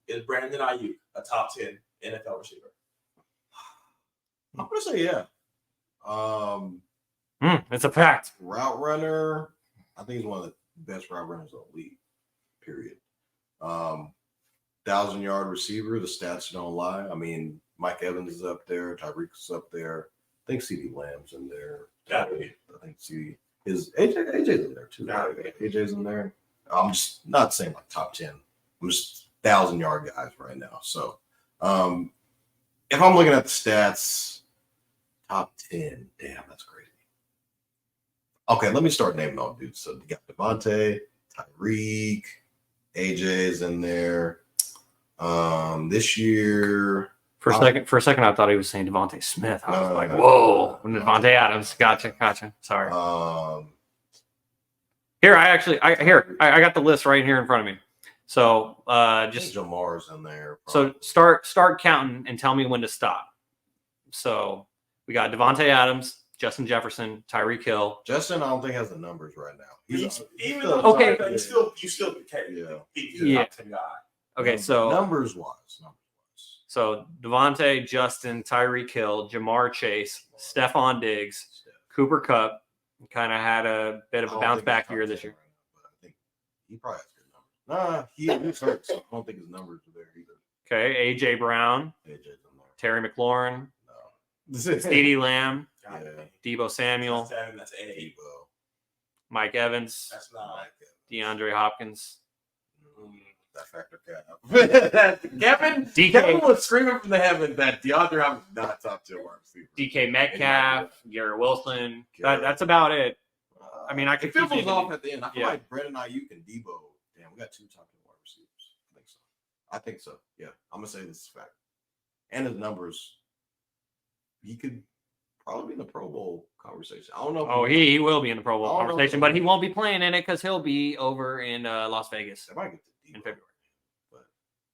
Is Brandon Aiyuk a top 10 NFL receiver? I'm gonna say yeah. It's a fact. Route runner. I think he's one of the best route runners in the league. Period. 1,000-yard receiver. The stats don't lie. I mean, Mike Evans is up there. Tyreek's up there. I think CeeDee Lamb's in there. Yeah. I think AJ's in there too. Right? AJ's in there. I'm just not saying like top 10. I'm just 1,000-yard guys right now. So if I'm looking at the stats, top 10, damn, that's crazy. Okay, let me start naming all dudes. So you got Devontae, Tyreek, AJ's in there. This year. For a second, I thought he was saying Devontae Smith. I was like, whoa. Devontae Adams. Gotcha. Sorry. Here, I got the list right here in front of me. So just Jamar's in there. Probably. So start counting and tell me when to stop. So we got Devontae Adams, Justin Jefferson, Tyreek Hill. Justin, I don't think has the numbers right now. You still yeah. Top 10 guy. Okay, so numbers wise. So Devontae, Justin, Tyreek Hill, Jamar Chase, Stephon Diggs, Cooper Kupp kind of had a bit of a bounce back year this year. But I think he probably has good numbers. He's hurt, so I don't think his numbers are there either. Okay, AJ Brown, Terry McLaurin, CeeDee Lamb, Deebo Samuel, That's A. Mike Evans, That's not DeAndre Hopkins. That factor cat. Kevin was screaming from the heaven that DeAndre Hopkins is not top 10 wide receiver. DK Metcalf, Garrett Wilson. That's about it. I mean, I could keep it off at the end. I feel like Brandon Aiyuk and Deebo. Damn, we got 2 top 10 wide receivers. I think so. Yeah, I'm gonna say this is a fact. And his numbers, he could probably be in the Pro Bowl conversation. I don't know. Oh, he will be in the Pro Bowl conversation, but he won't be playing in it because he'll be over in Las Vegas in February. But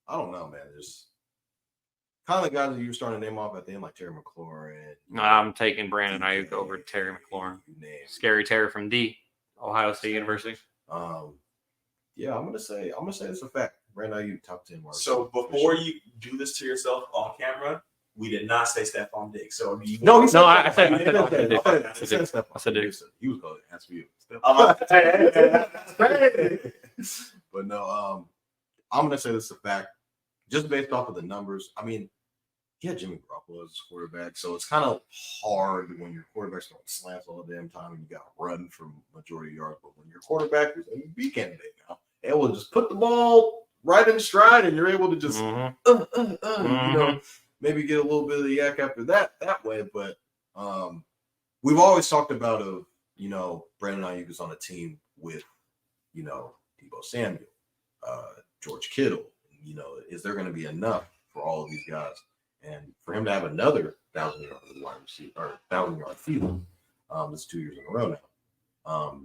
I don't know, man. There's kind of the guys that you're starting to name off at the end, like Terry McLaurin. I'm taking Brandon Aiyuk over Terry McLaurin. Scary Terry from Ohio State University. Yeah, I'm gonna say it's a fact. Brandon Aiyuk top 10. So before you do this to yourself on camera, we did not say Stephon Diggs. So I said Diggs. He was going to ask for you. But no, I'm going to say this is a fact. Just based off of the numbers, I mean, he had Jimmy Garoppolo as a quarterback, so it's kind of hard when your quarterback's going slants all the damn time and you got to run from majority yards. But when your quarterback is an MVP candidate now, it will just put the ball right in stride and you're able to just, maybe get a little bit of the yak after that way. But we've always talked about, Brandon Aiyuk is on a team with, Deebo Samuel, George Kittle. Is there going to be enough for all of these guys? And for him to have another 1,000-yard wide receiver or 1,000-yard field, it's 2 years in a row now.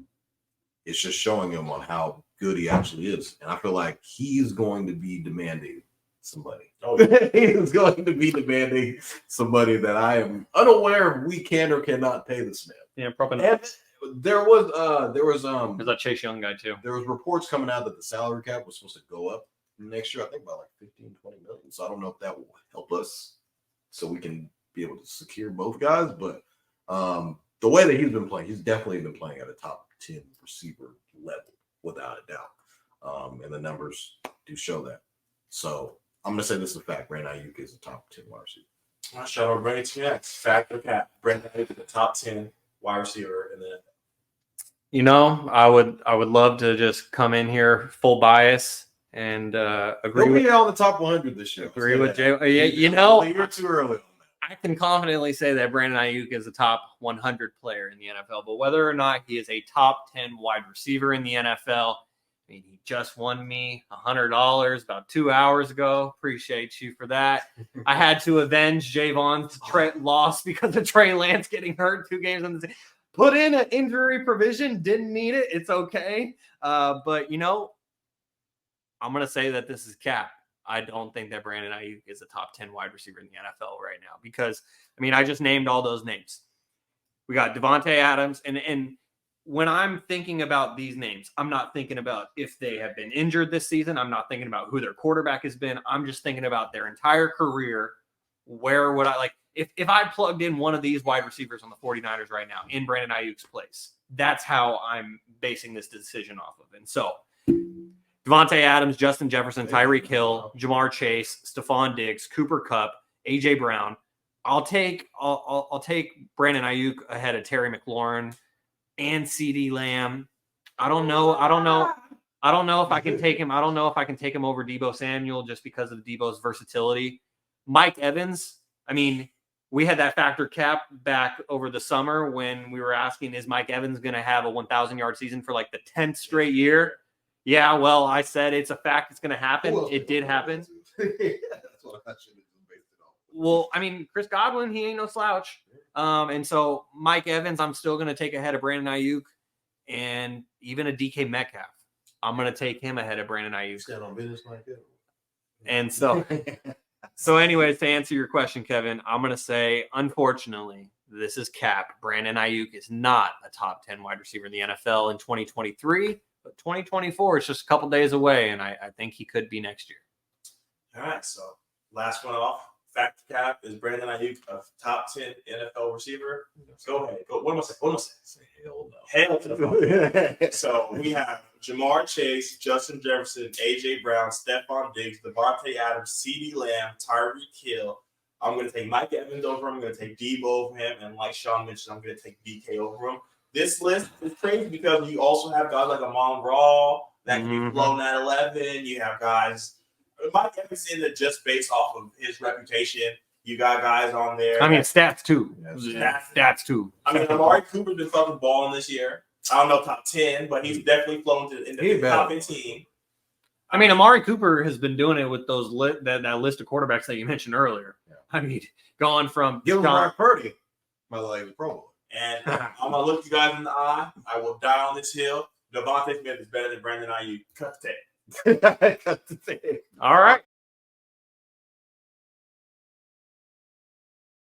It's just showing him on how good he actually is. And I feel like he's going to be demanding somebody. He is going to be demanding somebody that I am unaware if we can or cannot pay this man. Yeah, probably not. And there was there's that Chase Young guy too. There was reports coming out that the salary cap was supposed to go up next year, I think by like 15, 20 million. So I don't know if that will help us so we can be able to secure both guys. But the way that he's been playing, he's definitely been playing at a top 10 receiver level, without a doubt. And the numbers do show that. So I'm going to say this is a fact. Brandon Aiyuk is a top 10 wide receiver. All right, Shaun, we're ready to next. Fact or cap? Brandon Aiyuk is the top 10 wide receiver in the NFL. I would love to just come in here full bias and agree with on the top 100 this year. Agree with Jay. You're too early on that. I can confidently say that Brandon Aiyuk is a top 100 player in the NFL, but whether or not he is a top 10 wide receiver in the NFL, I mean, he just won me $100 about 2 hours ago. Appreciate you for that. I had to avenge Jaevon's loss because of Trey Lance getting hurt 2 games in the season. Put in an injury provision. Didn't need it. It's okay. But, I'm going to say that this is cap. I don't think that Brandon Aiyuk is a top 10 wide receiver in the NFL right now because, I just named all those names. We got Devontae Adams, and when I'm thinking about these names, I'm not thinking about if they have been injured this season. I'm not thinking about who their quarterback has been. I'm just thinking about their entire career. Where would I like if I plugged in one of these wide receivers on the 49ers right now in Brandon Aiyuk's place? That's how I'm basing this decision off of. And so Devontae Adams, Justin Jefferson, Tyreek Hill, Jamar Chase, Stephon Diggs, Cooper Kupp, AJ Brown. I'll take Brandon Aiyuk ahead of Terry McLaurin and CeeDee Lamb. I don't know if I can take him. I don't know if I can take him over Deebo Samuel just because of Deebo's versatility. Mike Evans. I mean, we had that factor cap back over the summer when we were asking, is Mike Evans going to have a 1,000-yard season for like the 10th straight year? Yeah, well, I said it's a fact it's going to happen. It did happen. That's what I should have based it on. Well, I mean, Chris Godwin, he ain't no slouch. And so Mike Evans, I'm still going to take ahead of Brandon Aiyuk, and even a DK Metcalf. I'm going to take him ahead of Brandon Aiyuk. Stand on business like that. And so anyways, to answer your question, Kevin, I'm going to say, unfortunately, this is cap. Brandon Aiyuk is not a top 10 wide receiver in the NFL in 2023, but 2024 is just a couple days away, and I think he could be next year. All right, so last one off. Fact cap is Brandon Aiyuk a top 10 NFL receiver? Go ahead. Go. What am I saying? Hell no. Hell to the fuck. So we have Jamar Chase, Justin Jefferson, AJ Brown, Stephon Diggs, Devontae Adams, CeeDee Lamb, Tyreek Hill. I'm going to take Mike Evans over him. I'm going to take Deebo over him. And like Shaun mentioned, I'm going to take DK over him. This list is crazy because you also have guys like Amon Ra that can be flown at 11. You have guys. Mike Evans in it just based off of his reputation. You got guys on there. I mean, stats too. Stats too. I mean, Amari Cooper's been fucking balling this year. I don't know top 10, but he's definitely flown in the top 15. I mean, Amari Cooper has been doing it with those that list of quarterbacks that you mentioned earlier. Yeah. I mean, going from give him Brock Purdy, by the way, the Pro Bowl. And I'm gonna look you guys in the eye. I will die on this hill. Devontae Smith is better than Brandon Aiyuk. Cut the tape. All right.